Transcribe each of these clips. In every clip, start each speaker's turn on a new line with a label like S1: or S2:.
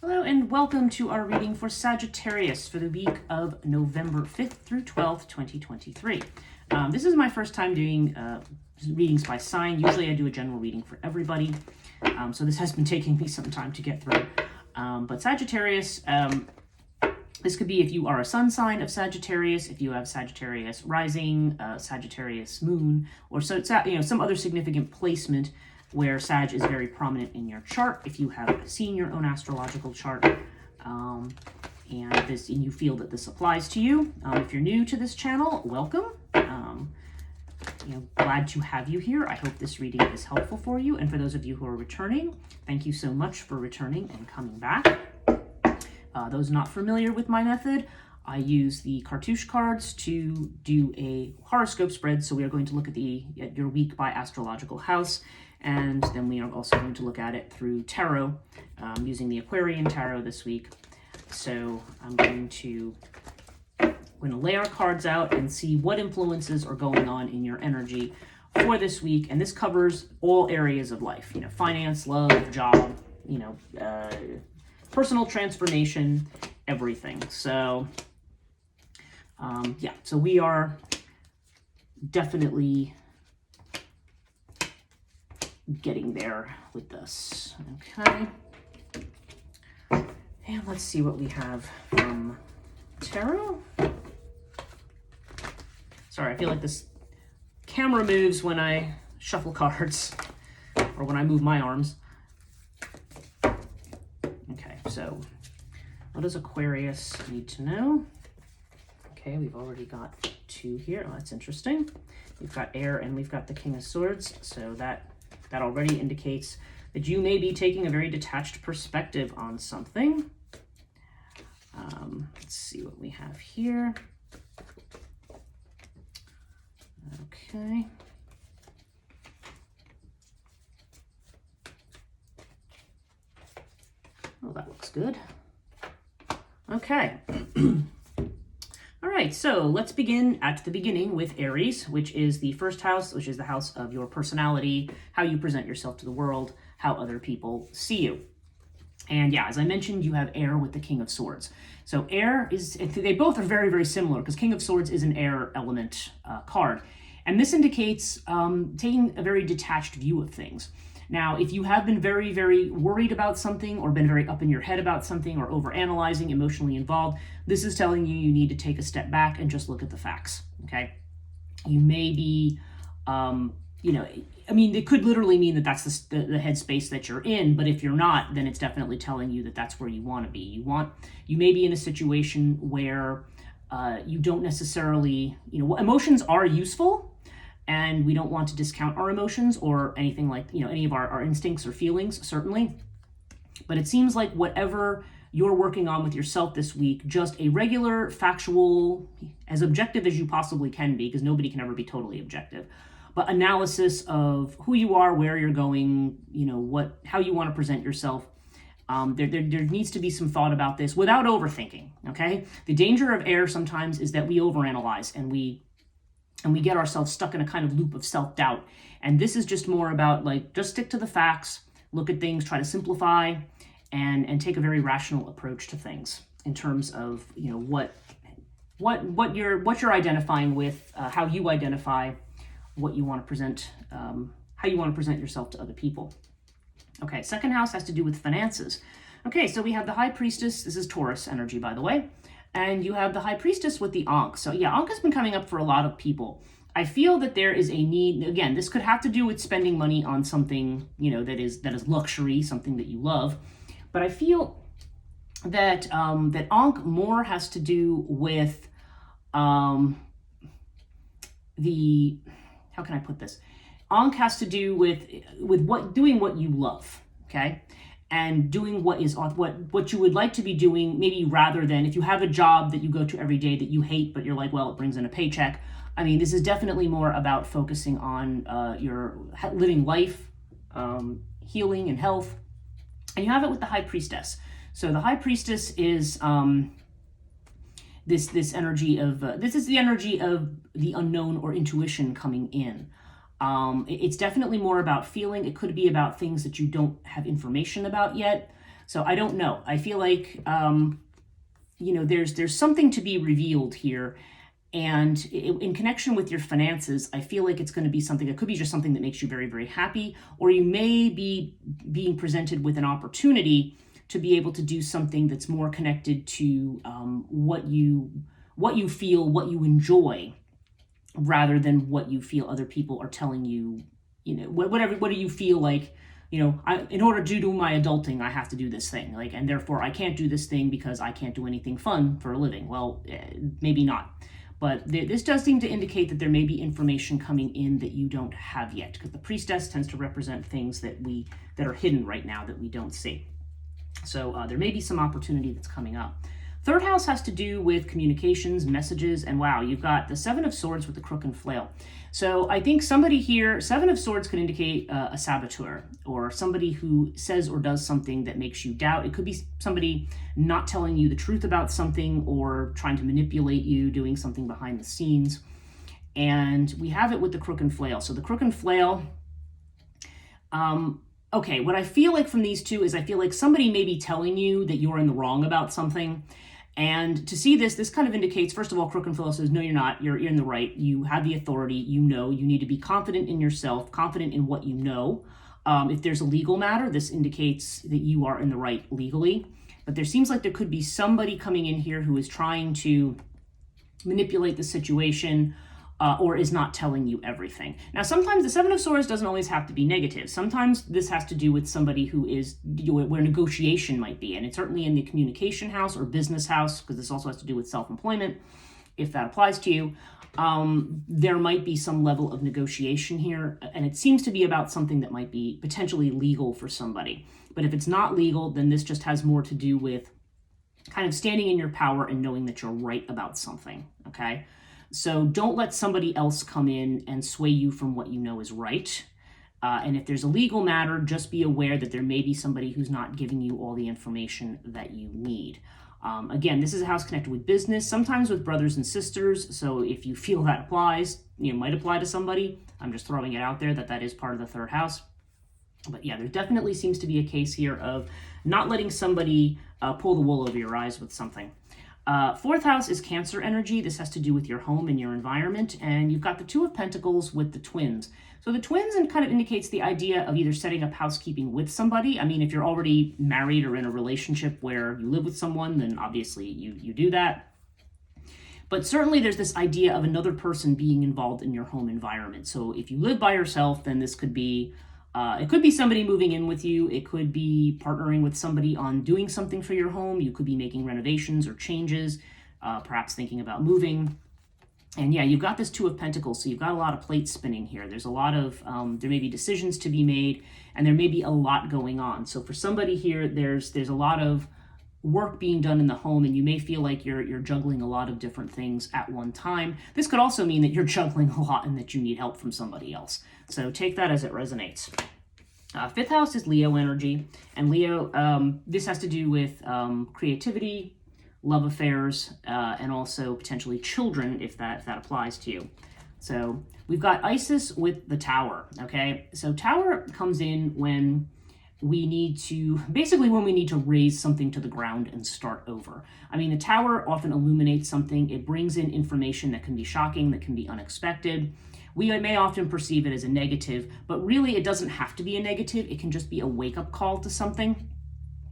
S1: Hello and welcome to our reading for Sagittarius for the week of November 5th through 12th, 2023. This is my first time doing readings by sign. Usually I do a general reading for everybody, so this has been taking me some time to get through. But Sagittarius, this could be if you are a sun sign of Sagittarius, if you have Sagittarius rising, Sagittarius moon, or some other significant placement where Sag is very prominent in your chart. If you have seen your own astrological chart and you feel that this applies to you. If you're new to this channel, welcome. Glad to have you here. I hope this reading is helpful for you. And for those of you who are returning, thank you so much for returning and coming back. Those not familiar with my method, I use the cartouche cards to do a horoscope spread. So we are going to look at your week by astrological house. And then we are also going to look at it through tarot, using the Aquarian tarot this week. So I'm going to lay our cards out and see what influences are going on in your energy for this week. And this covers all areas of life, finance, love, job, personal transformation, everything. So, so we are definitely getting there with this. Okay. And let's see what we have from tarot. Sorry, I feel like this camera moves when I shuffle cards or when I move my arms. Okay, so what does Aquarius need to know? Okay, we've already got two here. Oh, that's interesting. We've got air and we've got the King of Swords. So that already indicates that you may be taking a very detached perspective on something. Let's see what we have here. Okay. Oh, that looks good. Okay. All right, so let's begin at the beginning with Aries, which is the first house, which is the house of your personality, how you present yourself to the world, how other people see you. And yeah, as I mentioned, you have air with the King of Swords. So air they both are very, very similar because King of Swords is an air element card. And this indicates taking a very detached view of things. Now, if you have been very, very worried about something or been very up in your head about something or overanalyzing, emotionally involved, this is telling you need to take a step back and just look at the facts, okay? You may be, it could literally mean that that's the headspace that you're in, but if you're not, then it's definitely telling you that that's where you want to be. You may be in a situation where you don't necessarily, emotions are useful, and we don't want to discount our emotions or anything like, any of our instincts or feelings, certainly. But it seems like whatever you're working on with yourself this week, just a regular, factual, as objective as you possibly can be, because nobody can ever be totally objective, but analysis of who you are, where you're going, how you want to present yourself. There needs to be some thought about this without overthinking, okay? The danger of air sometimes is that we overanalyze and we get ourselves stuck in a kind of loop of self-doubt. And this is just more about just stick to the facts, look at things, try to simplify, and take a very rational approach to things in terms of, what you're identifying with, how you identify what you want to present, how you want to present yourself to other people. Okay, second house has to do with finances. Okay, so we have the High Priestess. This is Taurus energy, by the way. And you have the High Priestess with the Ankh. So yeah, Ankh has been coming up for a lot of people. I feel that there is a need, again, this could have to do with spending money on something, that is luxury, something that you love. But I feel that that Ankh more has to do with how can I put this? Ankh has to do with doing what you love, okay? And doing what you would like to be doing, maybe rather than if you have a job that you go to every day that you hate, but you're like, well, it brings in a paycheck. I mean, this is definitely more about focusing on your living life, healing and health. And you have it with the High Priestess. So the High Priestess is this energy of this is the energy of the unknown or intuition coming in. It's definitely more about feeling. It could be about things that you don't have information about yet. So I don't know. I feel like, there's something to be revealed here. And in connection with your finances, I feel like it's going to be something that could be just something that makes you very, very happy, or you may be being presented with an opportunity to be able to do something that's more connected to what you feel, what you enjoy, rather than what you feel other people are telling you. What do you feel like? In order to do my adulting, I have to do this thing, and therefore I can't do this thing because I can't do anything fun for a living. Well, maybe not. But this does seem to indicate that there may be information coming in that you don't have yet, because the priestess tends to represent things that are hidden right now that we don't see. So there may be some opportunity that's coming up. Third house has to do with communications, messages, and wow, you've got the Seven of Swords with the crook and flail. So I think somebody here, Seven of Swords could indicate a saboteur, or somebody who says or does something that makes you doubt. It could be somebody not telling you the truth about something, or trying to manipulate you, doing something behind the scenes. And we have it with the crook and flail. So the crook and flail, okay, what I feel like from these two is I feel like somebody may be telling you that you're in the wrong about something. And to see this kind of indicates, first of all, crook and flail says, no, you're not. You're in the right. You have the authority. You need to be confident in yourself, confident in what you know. If there's a legal matter, this indicates that you are in the right legally. But there seems like there could be somebody coming in here who is trying to manipulate the situation, or is not telling you everything. Now, sometimes the Seven of Swords doesn't always have to be negative. Sometimes this has to do with somebody who is where negotiation might be, and it's certainly in the communication house or business house, because this also has to do with self-employment, if that applies to you. There might be some level of negotiation here, and it seems to be about something that might be potentially legal for somebody. But if it's not legal, then this just has more to do with kind of standing in your power and knowing that you're right about something, okay? So don't let somebody else come in and sway you from what you know is right. And if there's a legal matter, just be aware that there may be somebody who's not giving you all the information that you need. Again, this is a house connected with business, sometimes with brothers and sisters. So if you feel that applies, might apply to somebody. I'm just throwing it out there that is part of the third house. But yeah, there definitely seems to be a case here of not letting somebody pull the wool over your eyes with something. Fourth house is Cancer energy. This has to do with your home and your environment. And you've got the Two of Pentacles with the twins. So the twins kind of indicates the idea of either setting up housekeeping with somebody. I mean, if you're already married or in a relationship where you live with someone, then obviously you do that. But certainly there's this idea of another person being involved in your home environment. So if you live by yourself, then this could be it could be somebody moving in with you. It could be partnering with somebody on doing something for your home. You could be making renovations or changes, perhaps thinking about moving. And yeah, you've got this Two of Pentacles, so you've got a lot of plates spinning here. There's a lot of, there may be decisions to be made, and there may be a lot going on. So for somebody here, there's a lot of work being done in the home, and you may feel like you're juggling a lot of different things at one time. This could also mean that you're juggling a lot and that you need help from somebody else. So take that as it resonates. Fifth house is Leo energy, and Leo, this has to do with creativity, love affairs, and also potentially children, if that applies to you. So we've got Isis with the Tower, okay? So Tower comes in when we need to raise something to the ground and start over. I mean, the Tower often illuminates something. It brings in information that can be shocking, that can be unexpected. We may often perceive it as a negative, but really it doesn't have to be a negative. It can just be a wake-up call to something.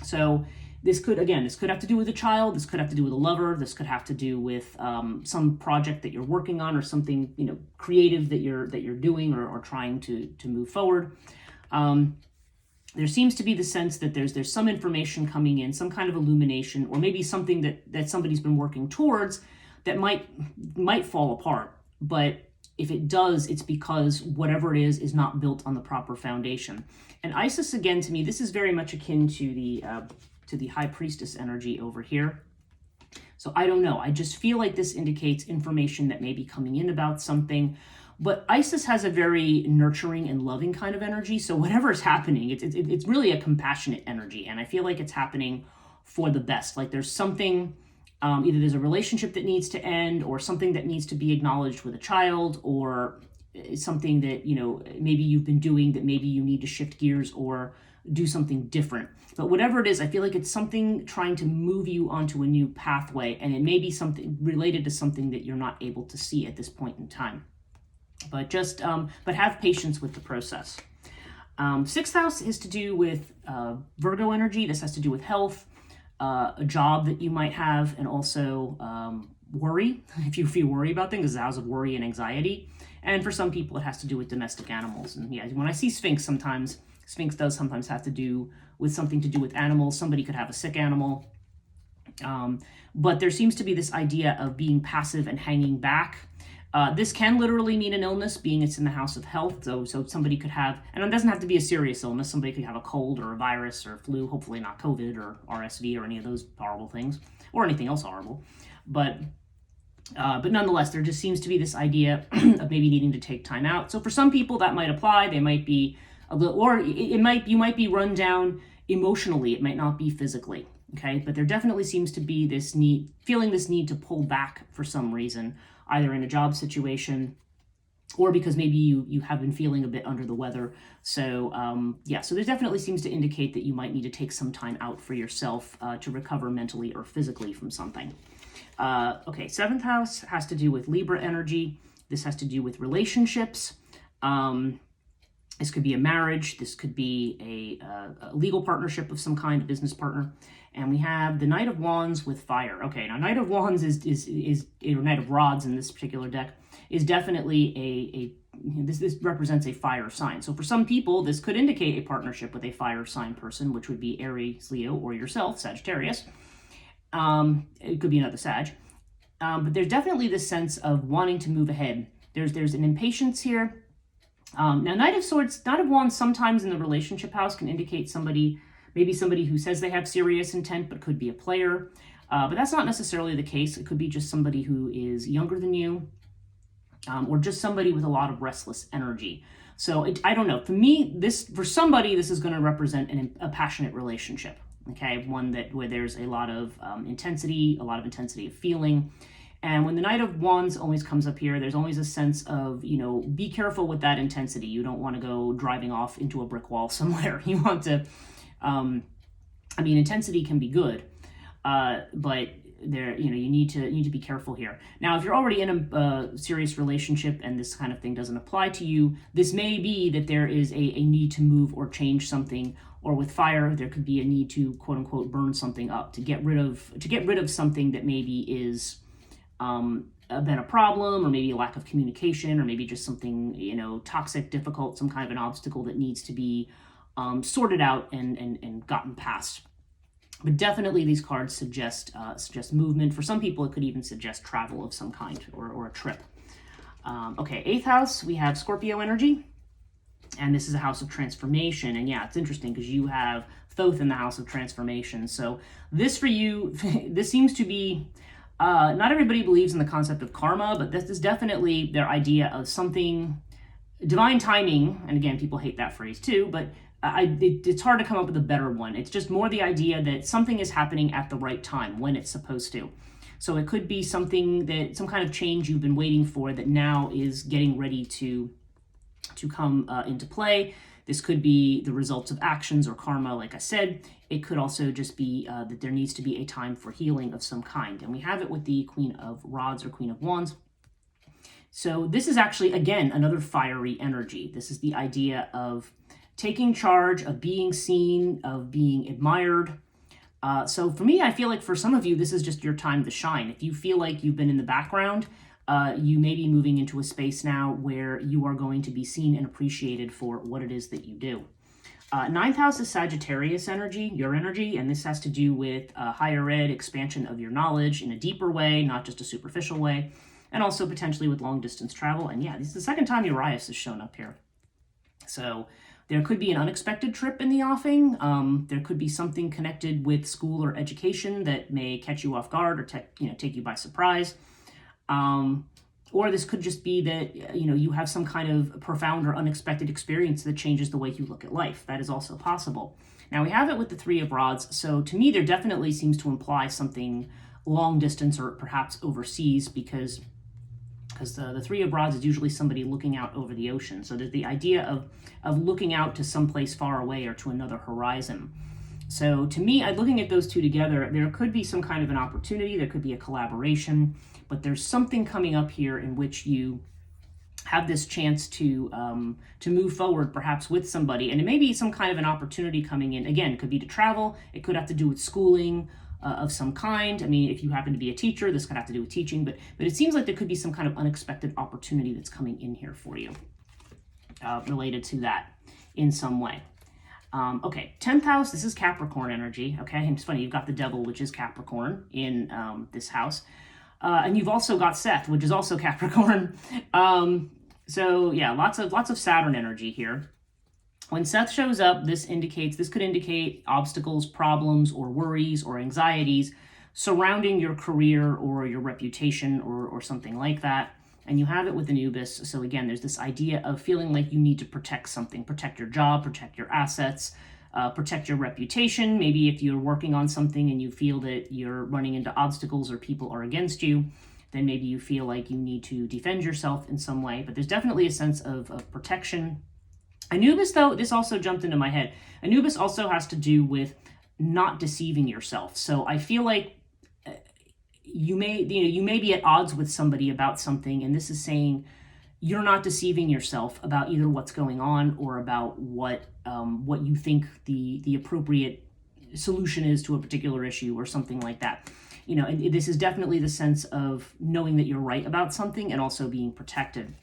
S1: So this could have to do with a child. This could have to do with a lover. This could have to do with some project that you're working on, or something creative that you're doing or trying to move forward. There seems to be the sense that there's some information coming in, some kind of illumination, or maybe something that somebody's been working towards that might fall apart. But if it does, it's because whatever it is not built on the proper foundation. And Isis, again, to me, this is very much akin to the High Priestess energy over here. So I don't know. I just feel like this indicates information that may be coming in about something. But Isis has a very nurturing and loving kind of energy. So whatever is happening, it's really a compassionate energy. And I feel like it's happening for the best. Like there's something, either there's a relationship that needs to end, or something that needs to be acknowledged with a child, or something that, maybe you've been doing that maybe you need to shift gears or do something different. But whatever it is, I feel like it's something trying to move you onto a new pathway, and it may be something related to something that you're not able to see at this point in time. But just, but have patience with the process. Sixth house is to do with Virgo energy. This has to do with health, a job that you might have, and also worry. If you feel worry about things, it's a house of worry and anxiety. And for some people, it has to do with domestic animals. And yeah, when I see Sphinx, Sphinx does sometimes have to do with something to do with animals. Somebody could have a sick animal. But there seems to be this idea of being passive and hanging back. This can literally mean an illness, being it's in the house of health. So somebody could have, and it doesn't have to be a serious illness. Somebody could have a cold or a virus or flu, hopefully not COVID or RSV or any of those horrible things, or anything else horrible. But nonetheless, there just seems to be this idea of maybe needing to take time out. So for some people that might apply. They might be a little, or you might be run down emotionally. It might not be physically. Okay, but there definitely seems to be this feeling this need to pull back for some reason, either in a job situation or because maybe you have been feeling a bit under the weather. So yeah, so there definitely seems to indicate that you might need to take some time out for yourself to recover mentally or physically from something. Okay, seventh house has to do with Libra energy. This has to do with relationships. This could be a marriage. This could be a legal partnership of some kind, a business partner. And we have the Knight of Wands with fire. Okay, now Knight of Wands or Knight of Rods in this particular deck is definitely this represents a fire sign. So for some people, this could indicate a partnership with a fire sign person, which would be Aries, Leo, or yourself, Sagittarius. It could be another Sag. But there's definitely this sense of wanting to move ahead. There's an impatience here. Now, Knight of Wands sometimes in the relationship house can indicate maybe somebody who says they have serious intent, but could be a player. But that's not necessarily the case. It could be just somebody who is younger than you, or just somebody with a lot of restless energy. So I don't know. For me, for somebody, this is going to represent a passionate relationship. Okay, one where there's a lot of intensity of feeling. And when the Knight of Wands always comes up here, there's always a sense of, be careful with that intensity. You don't want to go driving off into a brick wall somewhere. You want to, intensity can be good, but there, you need to be careful here. Now, if you're already in a serious relationship and this kind of thing doesn't apply to you, this may be that there is a need to move or change something. Or with fire, there could be a need to quote unquote burn something up, to get rid of something that maybe is been a problem, or maybe a lack of communication, or maybe just something toxic, difficult, some kind of an obstacle that needs to be sorted out and gotten past. But definitely these cards suggest movement. For some people, it could even suggest travel of some kind or a trip. Okay, eighth house, we have Scorpio energy. And this is a house of transformation. And yeah, it's interesting because you have Thoth in the house of transformation. So this for you, this seems to be, not everybody believes in the concept of karma, but this is definitely their idea of something, divine timing. And again, people hate that phrase too, but it's hard to come up with a better one. It's just more the idea that something is happening at the right time, when it's supposed to. So it could be some kind of change you've been waiting for that now is getting ready to come into play. This could be the results of actions or karma, like I said. It could also just be that there needs to be a time for healing of some kind. And we have it with the Queen of Rods or Queen of Wands. So this is actually, again, another fiery energy. This is the idea of taking charge, of being seen, of being admired. So for me, I feel like for some of you, this is just your time to shine. If you feel like you've been in the background, you may be moving into a space now where you are going to be seen and appreciated for what it is that you do. Ninth house is Sagittarius energy, your energy, and this has to do with higher ed, expansion of your knowledge in a deeper way, not just a superficial way, and also potentially with long distance travel. And yeah, this is the second time Urias has shown up here. So there could be an unexpected trip in the offing. There could be something connected with school or education that may catch you off guard or take you by surprise. Or this could just be that, you have some kind of profound or unexpected experience that changes the way you look at life. That is also possible. Now we have it with the Three of Rods. So to me, there definitely seems to imply something long distance or perhaps overseas, because because the Three of Rods is usually somebody looking out over the ocean. So there's the idea of looking out to someplace far away or to another horizon. So to me, looking at those two together, there could be some kind of an opportunity, there could be a collaboration, but there's something coming up here in which you have this chance to move forward, perhaps with somebody, and it may be some kind of an opportunity coming in. Again, it could be to travel, it could have to do with schooling of some kind. I mean, if you happen to be a teacher, this could have to do with teaching, but it seems like there could be some kind of unexpected opportunity that's coming in here for you related to that in some way. Okay, 10th house, this is Capricorn energy, okay? And it's funny, you've got the devil, which is Capricorn, in this house. And you've also got Seth, which is also Capricorn. So yeah, lots of Saturn energy here. When Seth shows up, this could indicate obstacles, problems, or worries, or anxieties surrounding your career or your reputation or something like that. And you have it with Anubis. So again, there's this idea of feeling like you need to protect something, protect your job, protect your assets, protect your reputation. Maybe if you're working on something and you feel that you're running into obstacles or people are against you, then maybe you feel like you need to defend yourself in some way. But there's definitely a sense of protection. Anubis, though, this also jumped into my head. Anubis also has to do with not deceiving yourself. So I feel like you may be at odds with somebody about something, and this is saying you're not deceiving yourself about either what's going on or about what you think the appropriate solution is to a particular issue or something like that. And this is definitely the sense of knowing that you're right about something and also being protected.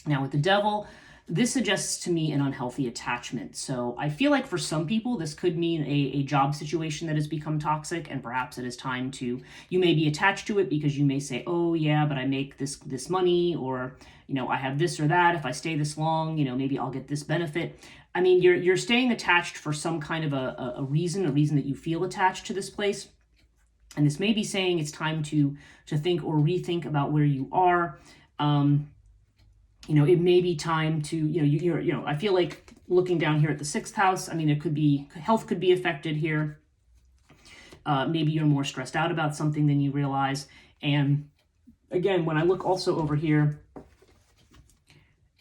S1: Now with the devil, this suggests to me an unhealthy attachment. So I feel like for some people, this could mean a job situation that has become toxic, and perhaps it is time you may be attached to it because you may say, oh yeah, but I make this money, or, I have this or that. If I stay this long, maybe I'll get this benefit. I mean, you're staying attached for some kind of a reason that you feel attached to this place. And this may be saying it's time to think or rethink about where you are. It may be time to, I feel like looking down here at the 6th house, I mean, health could be affected here. Maybe you're more stressed out about something than you realize. And again, when I look also over here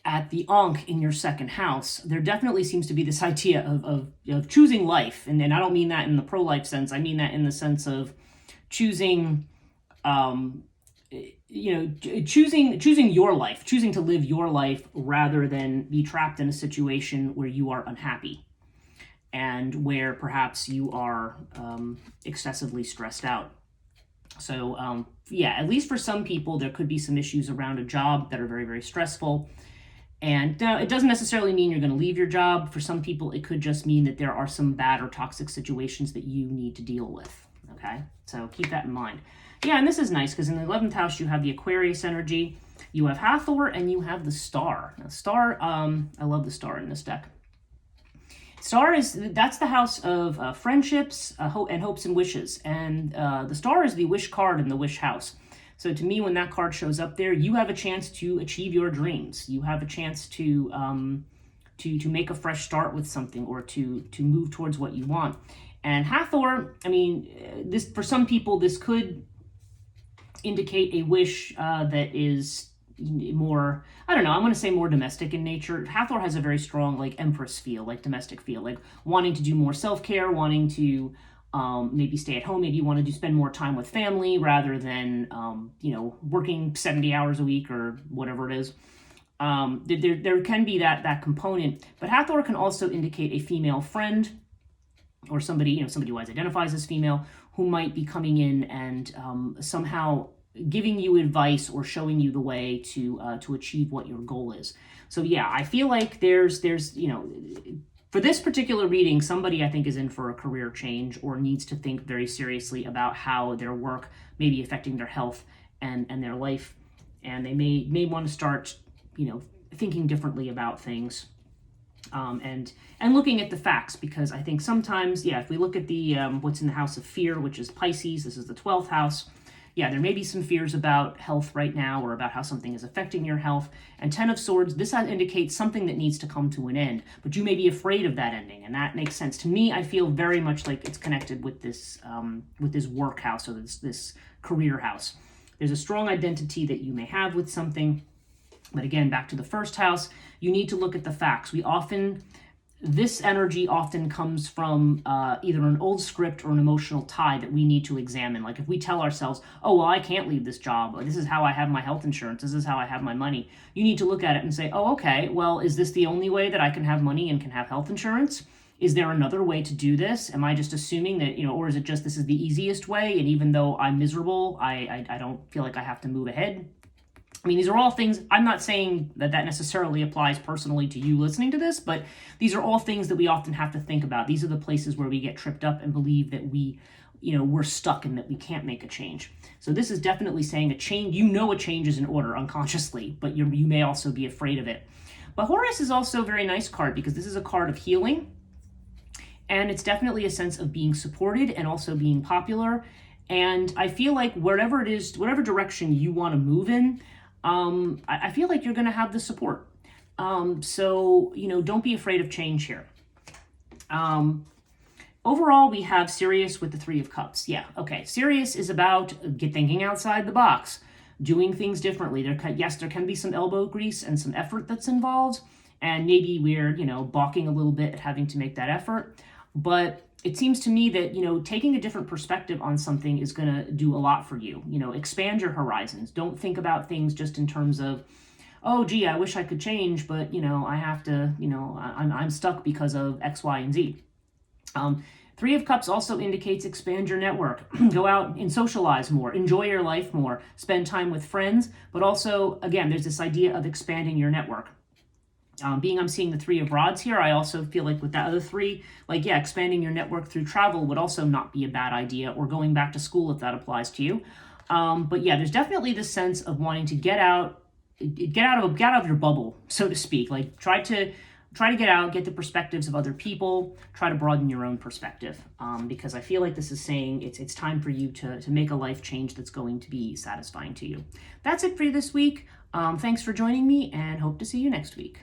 S1: at the Ankh in your 2nd house, there definitely seems to be this idea of choosing life. And I don't mean that in the pro-life sense. I mean that in the sense of choosing, choosing your life, choosing to live your life rather than be trapped in a situation where you are unhappy and where perhaps you are excessively stressed out. So at least for some people, there could be some issues around a job that are very, very stressful. And now it doesn't necessarily mean you're going to leave your job. For some people, it could just mean that there are some bad or toxic situations that you need to deal with. Okay, so keep that in mind. Yeah, and this is nice because in the 11th house, you have the Aquarius energy, you have Hathor, and you have the Star. Now, Star, I love the Star in this deck. Star that's the house of friendships and hopes and wishes. And the Star is the wish card in the wish house. So to me, when that card shows up there, you have a chance to achieve your dreams. You have a chance to make a fresh start with something or to move towards what you want. And Hathor, I mean, this for some people, this could indicate a wish that is more, I don't know, I'm going to say more domestic in nature. Hathor has a very strong, like, Empress feel, like domestic feel, like wanting to do more self-care, wanting to maybe stay at home, maybe you want to spend more time with family rather than, working 70 hours a week or whatever it is. There can be that component, but Hathor can also indicate a female friend or somebody who identifies as female who might be coming in and somehow giving you advice or showing you the way to achieve what your goal is. So yeah, I feel like there's for this particular reading, somebody I think is in for a career change or needs to think very seriously about how their work may be affecting their health and their life, and they may want to start thinking differently about things. And looking at the facts, because I think sometimes, if we look at the what's in the house of fear, which is Pisces, this is the 12th house, there may be some fears about health right now or about how something is affecting your health. And 10 of Swords, this indicates something that needs to come to an end, but you may be afraid of that ending, and that makes sense. To me, I feel very much like it's connected with this work house or this career house. There's a strong identity that you may have with something. But again, back to the first house, you need to look at the facts. This energy often comes from either an old script or an emotional tie that we need to examine. Like if we tell ourselves, oh, well, I can't leave this job, or this is how I have my health insurance, this is how I have my money. You need to look at it and say, oh, okay, well, is this the only way that I can have money and can have health insurance? Is there another way to do this? Am I just assuming that, or is it just this is the easiest way? And even though I'm miserable, I don't feel like I have to move ahead. I mean, these are all things, I'm not saying that necessarily applies personally to you listening to this, but these are all things that we often have to think about. These are the places where we get tripped up and believe that we're stuck and that we can't make a change. So this is definitely saying a change, a change is in order unconsciously, but you may also be afraid of it. But Horus is also a very nice card because this is a card of healing, and it's definitely a sense of being supported and also being popular. And I feel like wherever it is, whatever direction you want to move in, I feel like you're going to have the support. So, don't be afraid of change here. Overall, we have Sirius with the Three of Cups. Yeah, okay. Sirius is about thinking outside the box, doing things differently. There can be some elbow grease and some effort that's involved, and maybe we're, balking a little bit at having to make that effort. But it seems to me that, taking a different perspective on something is going to do a lot for you. Expand your horizons. Don't think about things just in terms of, oh, gee, I wish I could change, but, I have to, I'm stuck because of X, Y, and Z. Three of Cups also indicates expand your network. Go out and socialize more. Enjoy your life more. Spend time with friends. But also, again, there's this idea of expanding your network. Being I'm seeing the Three of Rods here, I also feel like with that other three, expanding your network through travel would also not be a bad idea, or going back to school if that applies to you. But yeah, there's definitely this sense of wanting to get out of your bubble, so to speak. Try to get out, get the perspectives of other people, try to broaden your own perspective. Because I feel like this is saying it's time for you to make a life change that's going to be satisfying to you. That's it for you this week. Thanks for joining me, and hope to see you next week.